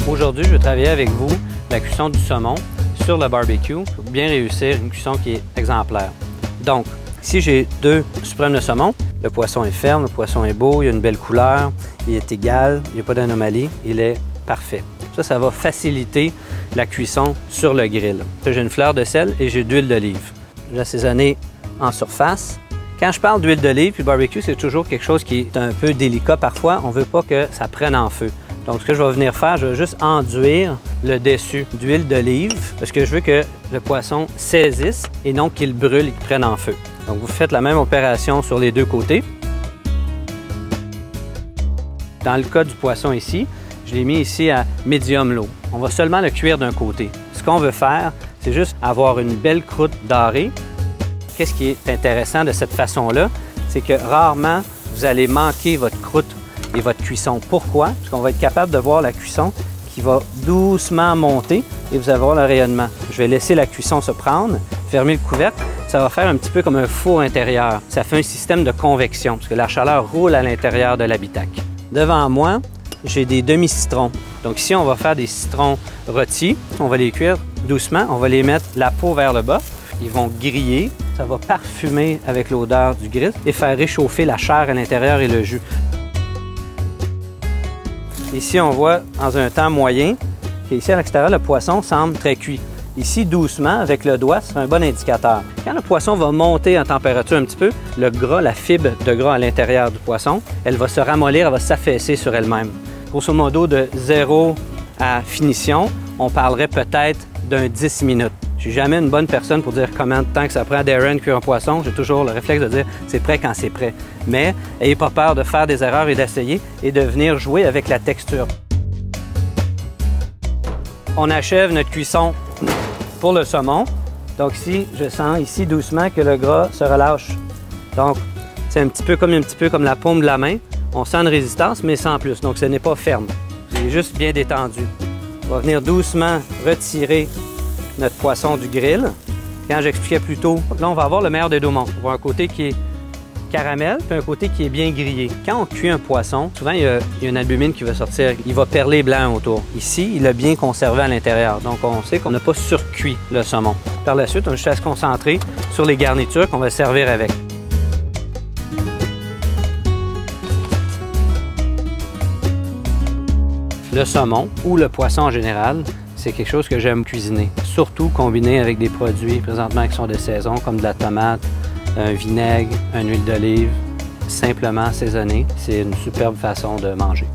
Aujourd'hui, je vais travailler avec vous la cuisson du saumon sur le barbecue pour bien réussir une cuisson qui est exemplaire. Donc, ici, j'ai 2 suprêmes de saumon. Le poisson est ferme, le poisson est beau, il a une belle couleur, il est égal, il n'y a pas d'anomalie, il est parfait. Ça va faciliter la cuisson sur le grill. J'ai une fleur de sel et j'ai de l'huile d'olive. J'ai assaisonné en surface. Quand je parle d'huile d'olive puis barbecue, c'est toujours quelque chose qui est un peu délicat parfois. On ne veut pas que ça prenne en feu. Donc, ce que je vais venir faire, je vais juste enduire le dessus d'huile d'olive parce que je veux que le poisson saisisse et non qu'il brûle et qu'il prenne en feu. Donc, vous faites la même opération sur les 2 côtés. Dans le cas du poisson ici, je l'ai mis ici à medium low. On va seulement le cuire d'un côté. Ce qu'on veut faire, c'est juste avoir une belle croûte dorée. Qu'est-ce qui est intéressant de cette façon-là? C'est que rarement, vous allez manquer votre croûte et votre cuisson. Pourquoi? Parce qu'on va être capable de voir la cuisson qui va doucement monter et vous allez voir le rayonnement. Je vais laisser la cuisson se prendre, fermer le couvercle. Ça va faire un petit peu comme un four intérieur. Ça fait un système de convection parce que la chaleur roule à l'intérieur de l'habitacle. Devant moi, j'ai des demi-citrons. Donc ici, on va faire des citrons rôtis. On va les cuire doucement. On va les mettre la peau vers le bas. Ils vont griller. Ça va parfumer avec l'odeur du grill et faire réchauffer la chair à l'intérieur et le jus. Ici, on voit dans un temps moyen qu'ici à l'extérieur, le poisson semble très cuit. Ici, doucement, avec le doigt, c'est un bon indicateur. Quand le poisson va monter en température un petit peu, le gras, la fibre de gras à l'intérieur du poisson, elle va se ramollir, elle va s'affaisser sur elle-même. Grosso modo, de 0 à finition, on parlerait peut-être d'un 10 minutes. Je ne suis jamais une bonne personne pour dire combien de temps que ça prend à Darren cuire un poisson. J'ai toujours le réflexe de dire c'est prêt quand c'est prêt. Mais n'ayez pas peur de faire des erreurs et d'essayer et de venir jouer avec la texture. On achève notre cuisson pour le saumon. Donc ici, je sens ici doucement que le gras se relâche. Donc, c'est un petit peu comme la paume de la main. On sent une résistance, mais sans plus. Donc, ce n'est pas ferme. C'est juste bien détendu. On va venir doucement retirer notre poisson du grill. Quand j'expliquais plus tôt, là, on va avoir le meilleur des 2 mondes. On va avoir un côté qui est caramel, puis un côté qui est bien grillé. Quand on cuit un poisson, souvent, il y a une albumine qui va sortir. Il va perler blanc autour. Ici, il a bien conservé à l'intérieur. Donc, on sait qu'on n'a pas surcuit le saumon. Par la suite, on va juste se concentrer sur les garnitures qu'on va servir avec. Le saumon ou le poisson en général, c'est quelque chose que j'aime cuisiner. Surtout combiné avec des produits présentement qui sont de saison, comme de la tomate, un vinaigre, une huile d'olive, simplement assaisonné. C'est une superbe façon de manger.